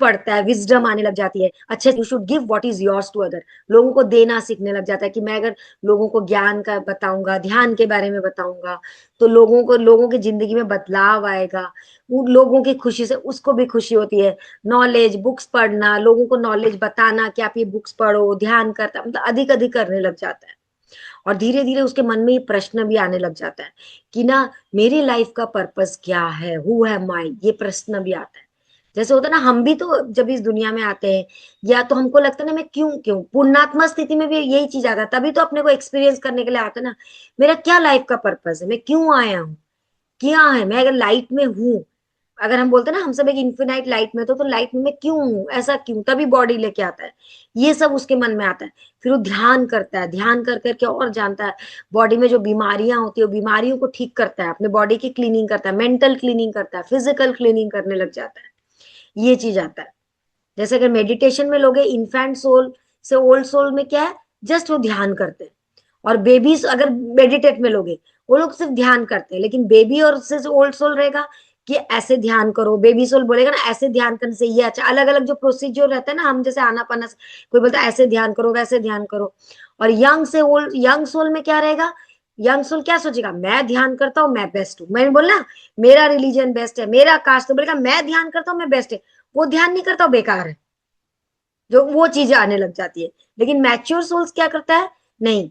पढ़ता है, विजडम आने लग जाती है, अच्छा you should give what is yours to other, लोगों को देना सीखने लग जाता है कि मैं अगर लोगों को ज्ञान का बताऊंगा, ध्यान के बारे में बताऊंगा, तो लोगों की जिंदगी में बदलाव आएगा, उन लोगों की खुशी से उसको भी खुशी होती है। नॉलेज, बुक्स पढ़ना, लोगों को नॉलेज बताना कि आप ये बुक्स पढ़ो, ध्यान करता, मतलब अधिक अधिक करने लग जाता है। और धीरे धीरे उसके मन में ये प्रश्न भी आने लग जाता है कि ना, मेरी लाइफ का पर्पस क्या है, हु है माई, ये प्रश्न भी आता है। जैसे होता है ना, हम भी तो जब इस दुनिया में आते हैं, या तो हमको लगता है ना, मैं क्यों क्यों पुण्यात्मा स्थिति में भी यही चीज आता है, तभी तो अपने को एक्सपीरियंस करने के लिए आता है ना, मेरा क्या लाइफ का पर्पस है, मैं क्यों आया हूँ, क्या है, मैं अगर लाइट में हूँ, अगर हम बोलते हैं ना हम सब एक इन्फिनाइट लाइट में, तो लाइट में मैं क्यों हूँ, ऐसा क्यों, तभी बॉडी लेके आता है, ये सब उसके मन में आता है। फिर वो ध्यान करता है, ध्यान कर करके और जानता है, बॉडी में जो बीमारियां होती है, वो बीमारियों को ठीक करता है, अपने बॉडी की क्लीनिंग करता है, मेंटल क्लीनिंग करता है, फिजिकल क्लीनिंग करने लग जाता है, ये चीज आता है। जैसे अगर मेडिटेशन में लोगे, इन्फेंट सोल से ओल्ड सोल में क्या है, जस्ट वो ध्यान करते हैं। और बेबीज अगर मेडिटेट में लोगे, वो लोग सिर्फ ध्यान करते हैं, लेकिन बेबी और से ओल्ड सोल रहेगा कि ऐसे ध्यान करो, बेबी सोल बोलेगा ना ऐसे ध्यान करने से ये अच्छा, अलग अलग जो प्रोसीजर रहता है ना, हम जैसे आना पाना, कोई बोलता है ऐसे ध्यान करो, वैसे ध्यान करो। और यंग से ओल्ड, यंग सोल में क्या रहेगा, यंग सोल क्या सोचेगा, मैं ध्यान करता हूँ, मैं बेस्ट हूँ, मैंने बोला मेरा रिलीजन बेस्ट है, मेरा कास्ट, तो बोलेगा मैं ध्यान करता हूँ, मैं बेस्ट है, वो ध्यान नहीं करता, बेकार है, जो वो चीजें आने लग जाती है। लेकिन मैच्योर सोल्स क्या करता है, नहीं,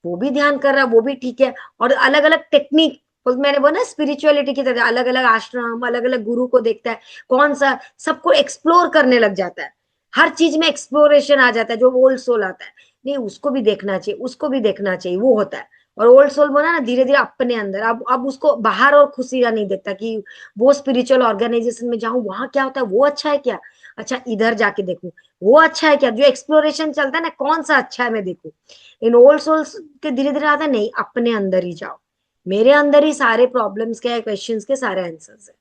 वो भी ध्यान कर रहा है, वो भी ठीक है, और अलग अलग टेक्निक, मैंने बोला स्पिरिचुअलिटी की तरह अलग अलग आश्रम, अलग अलग गुरु को देखता है, कौन सा, सबको एक्सप्लोर करने लग जाता है, हर चीज में एक्सप्लोरेशन आ जाता है, जो ओल्ड सोल आता है, नहीं उसको भी देखना चाहिए, उसको भी देखना चाहिए, वो होता है। और ओल्ड सोल बोला ना, धीरे धीरे अपने अंदर, अब उसको बाहर और खुशी नहीं देखता कि वो स्पिरिचुअल ऑर्गेनाइजेशन में जाऊं, वहां क्या होता है, वो अच्छा है क्या, अच्छा इधर जाके देखूं, वो अच्छा है क्या, जो एक्सप्लोरेशन चलता है ना, कौन सा अच्छा है मैं देखूं। इन ओल्ड सोल्स के धीरे धीरे आता है, नहीं अपने अंदर ही जाओ, मेरे अंदर ही सारे प्रॉब्लम्स के, क्वेश्चंस के सारे आंसर्स है।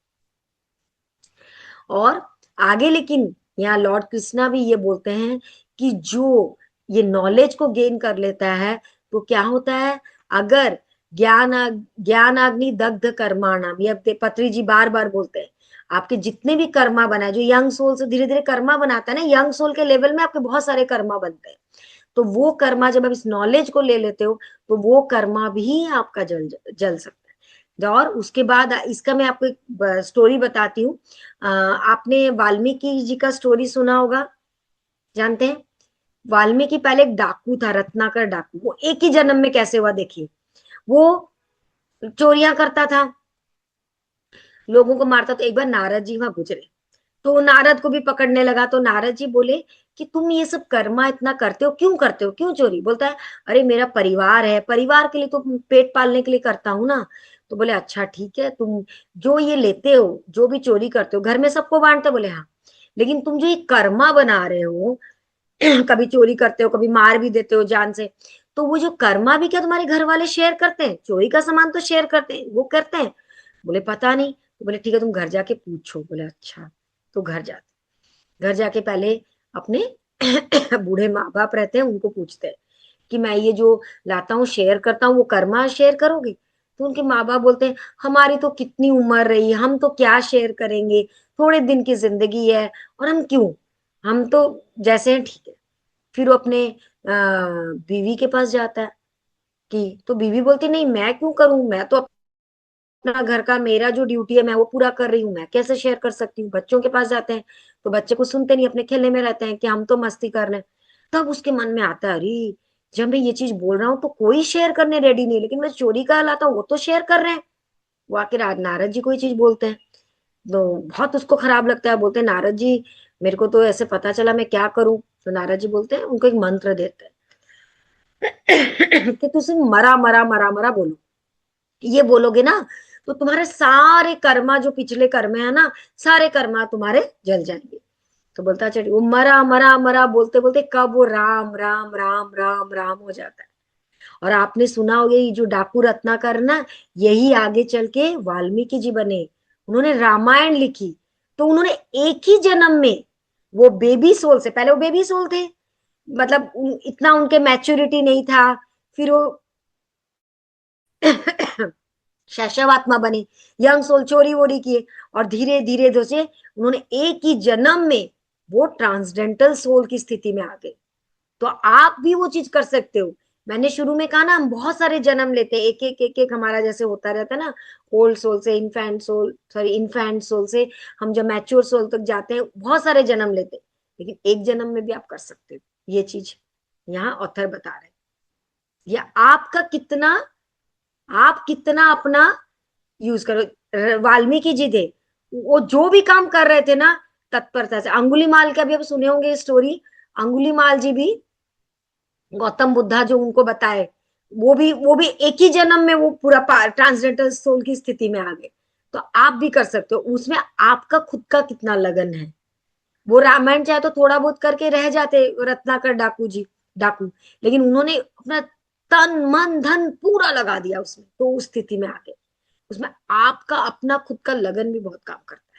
और आगे लेकिन यहाँ लॉर्ड कृष्णा भी ये बोलते हैं कि जो ये नॉलेज को गेन कर लेता है, तो क्या होता है, अगर ज्ञान अग्नि दग्ध कर्माणाम, ये पत्री जी बार बार बोलते हैं, आपके जितने भी कर्मा बनाए, जो यंग सोल से धीरे धीरे कर्मा बनाता है ना, यंग सोल के लेवल में आपके बहुत सारे कर्मा बनते हैं, तो वो कर्मा जब आप इस नॉलेज को ले लेते हो, तो वो कर्मा भी आपका जल जल सकता है। और उसके बाद इसका मैं आपको एक स्टोरी बताती हूँ। आपने वाल्मीकि जी का स्टोरी सुना होगा, जानते हैं, वाल्मीकि पहले एक डाकू था, रत्नाकर डाकू, वो एक ही जन्म में कैसे हुआ देखिए, वो चोरियां करता था, लोगों को मारता, तो एक बार नारद जी वहां गुजरे, तो नारद को भी पकड़ने लगा, तो नारद जी बोले कि तुम ये सब कर्मा इतना करते हो, क्यों करते हो, क्यों चोरी, बोलता है अरे मेरा परिवार है, परिवार के लिए तो पेट पालने के लिए करता हूं ना। तो बोले अच्छा ठीक है, तुम जो ये लेते हो, जो भी चोरी करते हो, घर में सबको बांटते हो, बोले हाँ, लेकिन तुम जो ये कर्मा बना रहे हो, कभी चोरी करते हो, कभी मार भी देते हो जान से, तो वो जो कर्मा भी क्या तुम्हारे घर वाले शेयर करते हैं, चोरी का सामान तो शेयर करते हैं, वो करते हैं। बोले पता नहीं, तो बोले ठीक है तुम घर जाके पूछो, बोले अच्छा। तो घर जाते, घर जाके पहले अपने बूढ़े माँ बाप रहते हैं उनको पूछते हैं कि मैं ये जो लाता हूँ शेयर करता हूँ, वो कर्मा शेयर करोगे, तो उनके माँ बाप बोलते हैं हमारी तो कितनी उम्र रही, हम तो क्या शेयर करेंगे, थोड़े दिन की जिंदगी है, और हम क्यों, हम तो जैसे हैं ठीक है। फिर वो अपने बीवी के पास जाता है कि, तो बीवी बोलती नहीं मैं क्यों करूं, मैं तो अपना घर का, मेरा जो ड्यूटी है मैं वो पूरा कर रही हूँ, मैं कैसे शेयर कर सकती हूँ। बच्चों के पास जाते हैं, तो बच्चे को सुनते नहीं, अपने खेलने में रहते हैं कि हम तो मस्ती कर रहे हैं। तब उसके मन में आता है अरे, जब मैं ये चीज बोल रहा हूँ तो कोई शेयर करने रेडी नहीं, लेकिन मैं चोरी का लाता हूँ वो तो शेयर कर रहे हैं। वो आके नारद जी को ये चीज बोलते हैं, तो बहुत उसको खराब लगता है, बोलते हैं नारद जी मेरे को तो ऐसे पता चला, मैं क्या करूं। तो नारद जी बोलते हैं, उनको एक मंत्र देते हैं, कि तुम सिर्फ मरा मरा मरा मरा बोलो, ये बोलोगे ना तो तुम्हारे सारे कर्मा जो पिछले कर्म है ना, सारे कर्मा तुम्हारे जल जाएंगे। तो बोलता चलिए, वो मरा मरा मरा बोलते बोलते कब वो राम राम राम राम राम हो जाता है। और आपने सुना होगा ये जो डाकू रत्नाकर ना, यही आगे चल के वाल्मीकि जी बने, उन्होंने रामायण लिखी। तो उन्होंने एक ही जन्म में, वो बेबी सोल से, पहले वो बेबी सोल थे, मतलब इतना उनके मैच्योरिटी नहीं था, फिर वो शैशवात्मा बने, यंग सोल चोरी वोरी किए, और धीरे धीरे धीरे उन्होंने एक ही जन्म में वो ट्रांसडेंटल सोल की स्थिति में आ गए। तो आप भी वो चीज कर सकते हो। मैंने शुरू में कहा ना, हम बहुत सारे जन्म लेते हैं, एक एक एक एक हमारा जैसे होता रहता है ना, ओल्ड सोल से infant soul, sorry infant soul से हम जब मैच्योर सोल तक जाते हैं, बहुत सारे जन्म लेते हैं, लेकिन एक जन्म में भी आप कर सकते हो ये चीज, यहाँ ऑथर बता रहे हैं। ये आपका कितना, आप कितना अपना यूज करो। वाल्मीकि जी थे, वो जो भी काम कर रहे थे ना, तत्परता से। अंगुलीमाल का भी आप सुने होंगे स्टोरी, अंगुलीमाल जी भी गौतम बुद्धा जो उनको बताए, वो भी एक ही जन्म में वो पूरा ट्रांसजेंडर सोल की स्थिति में आ गए। तो आप भी कर सकते हो, उसमें आपका खुद का कितना लगन है। वो रामायण चाहे तो थोड़ा बहुत करके रह जाते रत्नाकर डाकू जी, डाकू, लेकिन उन्होंने अपना तन मन धन पूरा लगा दिया उसमें, तो उस स्थिति में आ गए। उसमें आपका अपना खुद का लगन भी बहुत काम करता है।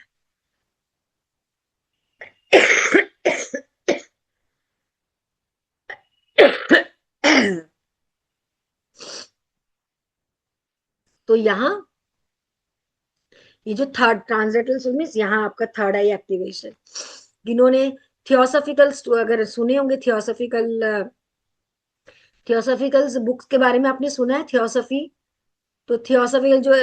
तो यहाँ ये जो थर्ड ट्रांसलेटल मीन्स, यहाँ आपका थर्ड आई एक्टिवेशन। जिन्होंने थियोसॉफिकल, अगर सुने होंगे थियोसॉफिकल, थियोसॉफिकल बुक्स के बारे में आपने सुना है थियोसॉफी? तो थियोसॉफिकल जो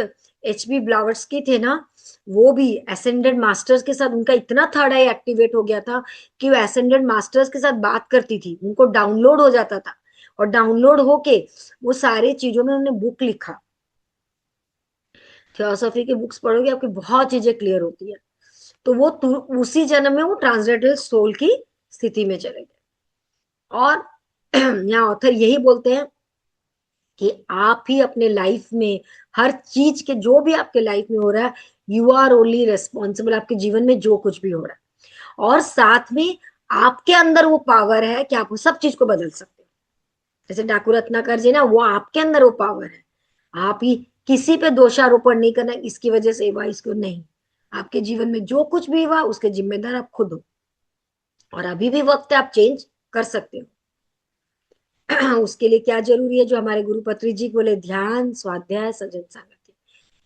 एचपी ब्लावर्सकी थे ना, वो भी एसेंडेड मास्टर्स के साथ, उनका इतना थर्ड आई एक्टिवेट हो गया था कि वो एसेंडेड मास्टर्स के साथ बात करती थी, उनको डाउनलोड हो जाता था, और डाउनलोड होके वो सारे चीजों में उन्होंने बुक लिखा। थियोसॉफी की बुक्स पढ़ोगे आपकी बहुत चीजें क्लियर होती है। तो वो उसी जन्म में वो ट्रांसलेटल सोल की स्थिति में चले गए। और यहाँ ऑथर यही बोलते हैं कि आप ही अपने लाइफ में हर चीज के, जो भी आपके लाइफ में हो रहा है, यू आर ओनली रेस्पॉन्सिबल, आपके जीवन में जो कुछ भी हो रहा है। और साथ में आपके अंदर वो पावर है कि आप सब चीज को बदल सकते हो। जैसे डाकू रत्नाकर जी ना, वो आपके अंदर वो पावर है। आप ही किसी पे दोषारोपण नहीं करना, इसकी वजह से हुआ, इसको नहीं। आपके जीवन में जो कुछ भी हुआ उसके जिम्मेदार आप खुद हो, और अभी भी वक्त है, आप चेंज कर सकते हो। उसके लिए क्या जरूरी है, जो हमारे गुरुपत्री जी बोले, ध्यान, स्वाध्याय, सजन संगति।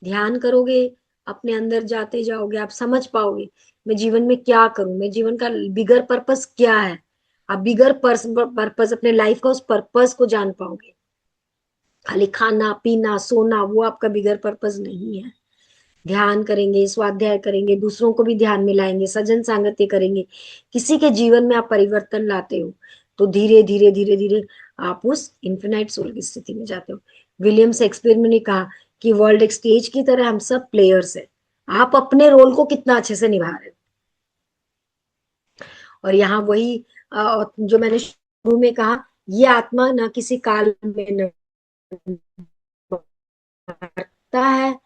ध्यान करोगे, अपने अंदर जाते जाओगे, आप समझ पाओगे मैं जीवन में क्या करूं, मैं जीवन का बिगर पर्पस क्या है। आप बिगर पर्पस, अपने लाइफ का उस पर्पस को जान पाओगे। खाली खाना पीना सोना वो आपका बिगर पर्पस नहीं है। ध्यान करेंगे, स्वाध्याय करेंगे, दूसरों को भी ध्यान में लाएंगे, सजन सांगत्य करेंगे, किसी के जीवन में आप परिवर्तन लाते हो, तो धीरे धीरे धीरे धीरे आप उस इन्फिनाइट सोल की स्थिति में जाते हो। विलियम शेक्सपियर ने कहा कि वर्ल्ड एक स्टेज की तरह, हम सब प्लेयर्स है, आप अपने रोल को कितना अच्छे से निभा रहे हो। और यहाँ वही जो मैंने शुरू में कहा, ये आत्मा ना किसी काल में न मरता है,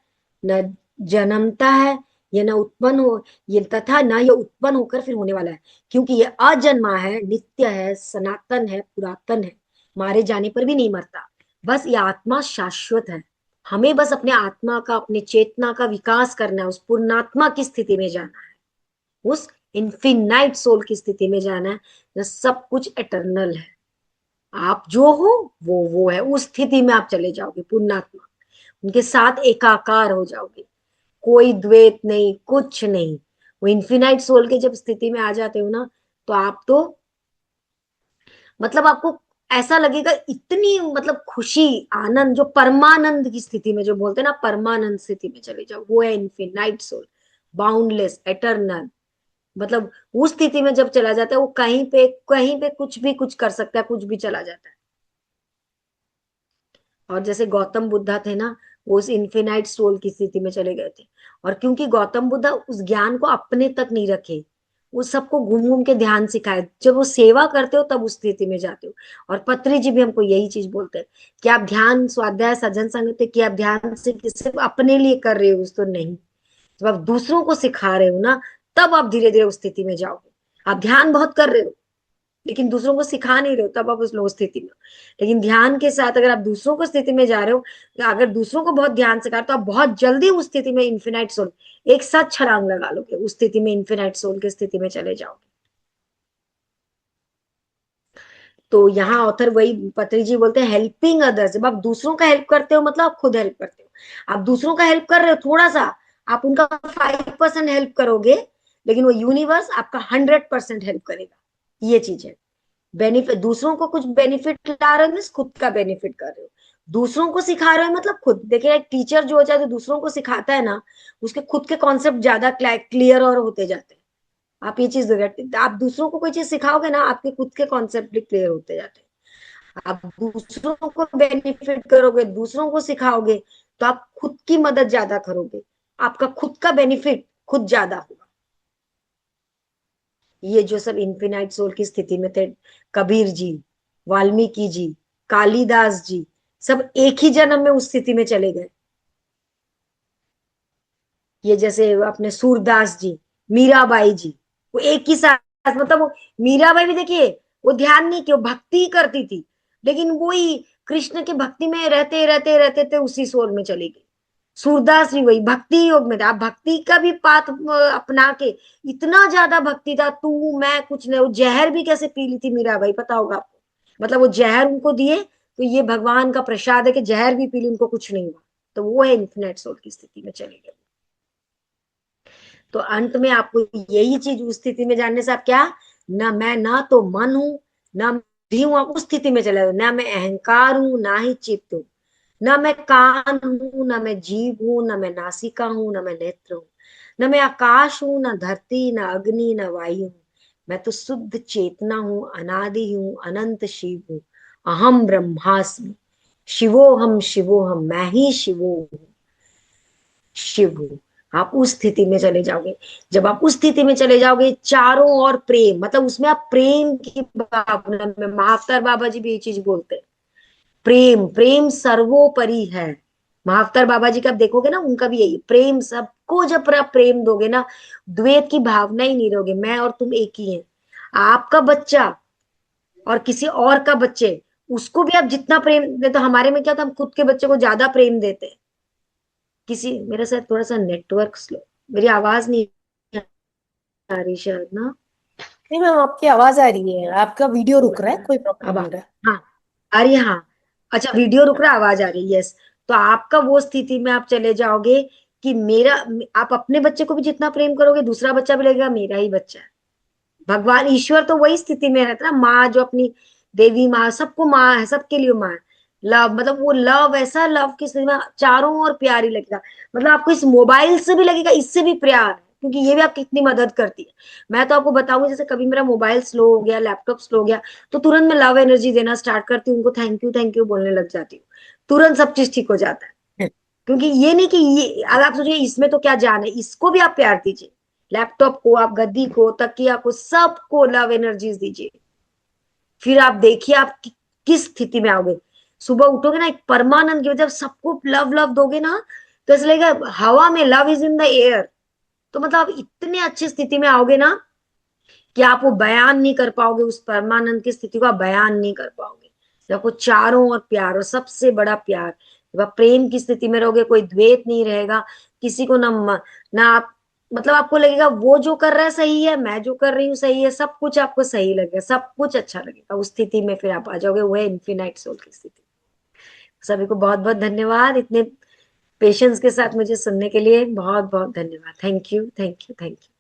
न जन्मता है, ये न उत्पन्न हो, ये तथा न ये उत्पन्न होकर फिर होने वाला है, क्योंकि ये अजन्मा है, नित्य है, सनातन है, पुरातन है, मारे जाने पर भी नहीं मरता। बस ये आत्मा शाश्वत है। हमें बस अपने आत्मा का, अपने चेतना का विकास करना है, उस पूर्णात्मा की स्थिति में जाना है, उस इन्फिनाइट सोल की स्थिति में जाना है, जो सब कुछ एटर्नल है। आप जो हो वो है, उस स्थिति में आप चले जाओगे, पूर्णात्मा, उनके साथ एकाकार हो जाओगे। कोई द्वैत नहीं, कुछ नहीं। वो इन्फिनाइट सोल के जब स्थिति में आ जाते हो ना, तो आप तो, मतलब आपको ऐसा लगेगा, इतनी मतलब खुशी, आनंद, जो परमानंद की स्थिति में, जो बोलते हैं ना परमानंद स्थिति में चले जाओ, वो है इन्फिनाइट सोल, बाउंडलेस, एटर्नल। मतलब उस स्थिति में जब चला जाता है, वो कहीं पे कुछ भी कुछ कर सकता है, कुछ भी चला जाता है। और जैसे गौतम बुद्धा थे ना, वो उस इन्फिनाइट सोल की स्थिति में चले गए थे। और क्योंकि गौतम बुद्धा उस ज्ञान को अपने तक नहीं रखे, वो सबको घूम घूम के ध्यान सिखाए। जब वो सेवा करते हो तब उस स्थिति में जाते हो। और पत्री जी भी हमको यही चीज बोलते हैं कि आप ध्यान, स्वाध्याय, सज्जन संगति कि आप ध्यान से सिर्फ अपने लिए कर रहे हो उस तो नहीं, जब आप दूसरों को सिखा रहे हो ना, तब आप धीरे धीरे उस स्थिति में जाओगे। आप ध्यान बहुत कर रहे हो लेकिन दूसरों को सिखा नहीं रहे हो, तब आप उस लो स्थिति में हो। लेकिन ध्यान के साथ अगर आप दूसरों को स्थिति में जा रहे हो, अगर दूसरों को बहुत ध्यान सिखा रहे हो, तो आप बहुत जल्दी उस स्थिति में इन्फिनाइट सोल एक साथ छलांग लगा लोगे, उस स्थिति में इन्फिनाइट सोल की स्थिति में चले जाओगे। तो यहाँ ऑथर वही पत्री जी बोलते हैं, हेल्पिंग अदर्स। जब आप दूसरों का हेल्प करते हो मतलब आप खुद हेल्प करते हो। आप दूसरों का हेल्प कर रहे हो थोड़ा सा, आप उनका 5% हेल्प करोगे, लेकिन वो यूनिवर्स आपका 100% हेल्प करेगा। ये चीज है। बेनिफिट, दूसरों को कुछ बेनिफिट ला रहे हो मीन्स खुद का बेनिफिट कर रहे हो। दूसरों को सिखा रहे हो मतलब खुद। देखिए एक टीचर जो होता है जो दूसरों को सिखाता है ना, उसके खुद के कॉन्सेप्ट ज्यादा क्लियर और होते जाते हैं। आप ये चीज देखिए, आप दूसरों को कोई चीज सिखाओगे ना, आपके खुद के कॉन्सेप्ट भी क्लियर होते जाते हैं। आप दूसरों को बेनिफिट करोगे, दूसरों को सिखाओगे, तो आप खुद की मदद ज्यादा करोगे, आपका खुद का बेनिफिट खुद ज्यादा होगा। ये जो सब इन्फिनाइट सोल की स्थिति में थे, कबीर जी, वाल्मीकि जी, कालिदास जी, सब एक ही जन्म में उस स्थिति में चले गए। ये जैसे अपने सूरदास जी, मीराबाई जी, वो एक ही साथ, मतलब मीराबाई भी देखिए, वो ध्यान नहीं किया, वो भक्ति करती थी, लेकिन वही कृष्ण के भक्ति में रहते रहते रहते थे उसी सोल में चली गई। सूरदास भी वही भक्ति योग में था। आप भक्ति का भी पाथ अपना के, इतना ज्यादा भक्ति था, तू मैं कुछ नहीं, वो जहर भी कैसे पी ली थी मीराबाई पता होगा आपको। मतलब वो जहर उनको दिए तो ये भगवान का प्रसाद है कि जहर भी पी ली, उनको कुछ नहीं हुआ। तो वो है इन्फिनेट सोल की स्थिति में चले गए। तो अंत में आपको यही चीज उस स्थिति में जानने से आप क्या, ना मैं, ना तो मन हूं, ना भी हूं, आप उस स्थिति में चले जाओ। ना मैं अहंकार हूं, ना ही चित्त हूं, ना मैं कान हूं, ना मैं जीभ हूं, ना मैं नासिका हूं, ना मैं नेत्र हूं, ना मैं आकाश हूं, ना धरती, ना अग्नि, ना वायु हूं। मैं तो शुद्ध चेतना हूं, अनादि हूं, अनंत शिव हूं, अहम ब्रह्मास्मि, शिवोहम शिवोहम, मैं ही शिवो हूं, शिव हूं। आप उस स्थिति में चले जाओगे। जब आप उस स्थिति में चले जाओगे, चारों ओर प्रेम, मतलब उसमें आप प्रेम की भावना में, महाअवतार बाबा जी भी ये चीज बोलते हैं, प्रेम, प्रेम सर्वोपरि है। महाअवतार बाबा जी का आप देखोगे ना, उनका भी यही प्रेम, सबको जब आप प्रेम दोगे ना, द्वैत की भावना ही नहीं रहोगे, मैं और तुम एक ही हैं। आपका बच्चा और किसी और का बच्चे, उसको भी आप जितना प्रेम दे, तो हमारे में क्या था, हम खुद के बच्चे को ज्यादा प्रेम देते हैं। किसी, मेरे साथ थोड़ा सा नेटवर्क स्लो, मेरी आवाज नहीं आ रही शायद ना। नहीं मैम, आपकी आवाज आ रही है, आपका वीडियो रुक रहा है, कोई प्रॉब्लम अब नहीं हो रहा है। हाँ, आ रही है, हाँ। अच्छा, वीडियो रुक रहा, आवाज आ रही है, यस। तो आपका वो स्थिति में आप चले जाओगे कि मेरा, आप अपने बच्चे को भी जितना प्रेम करोगे, दूसरा बच्चा भी लगेगा मेरा ही बच्चा है। भगवान ईश्वर तो वही स्थिति में रहता है ना, माँ जो अपनी देवी माँ, सबको माँ है, सबके लिए माँ है। लव, मतलब वो लव, ऐसा लव की स्थिति में चारों ओर प्यार ही लगेगा। मतलब आपको इस मोबाइल से भी लगेगा इससे भी प्यार है, क्योंकि ये भी आपकी कितनी मदद करती है। मैं तो आपको बताऊंगी, जैसे कभी मेरा मोबाइल स्लो हो गया, लैपटॉप स्लो हो गया, तो तुरंत मैं लव एनर्जी देना स्टार्ट करती हूँ, उनको थैंक यू बोलने लग जाती हूँ, तुरंत सब चीज ठीक हो जाता है। क्योंकि ये नहीं कि ये, अगर आप सोचिए इसमें तो क्या जान है, इसको भी आप प्यार दीजिए, लैपटॉप को, आप गद्दी को, तकिया को, सबको लव एनर्जीज दीजिए। फिर आप देखिए आप किस स्थिति में आओगे। सुबह उठोगे ना, एक परमानंद की वजह, सबको लव लव दोगे ना, तो ऐसा लगेगा हवा में, love is in the air. तो मतलब आप इतने अच्छी स्थिति में आओगे ना कि आप वो बयान नहीं कर पाओगे, उस परमानंद की स्थिति को आप बयान नहीं कर पाओगे। जब आपको चारों ओर प्यार, और सबसे बड़ा प्यार, जब आप प्रेम की स्थिति में रहोगे, कोई द्वेष नहीं रहेगा, किसी को ना आप, मतलब आपको लगेगा वो जो कर रहा है सही है, मैं जो कर रही हूँ सही है, सब कुछ आपको सही लगेगा, सब कुछ अच्छा लगेगा। उस स्थिति में फिर आप आ जाओगे, वो है इन्फिनाइट सोल की स्थिति। सभी को बहुत बहुत धन्यवाद, इतने पेशेंस के साथ मुझे सुनने के लिए बहुत बहुत धन्यवाद। Thank you, thank you, thank you.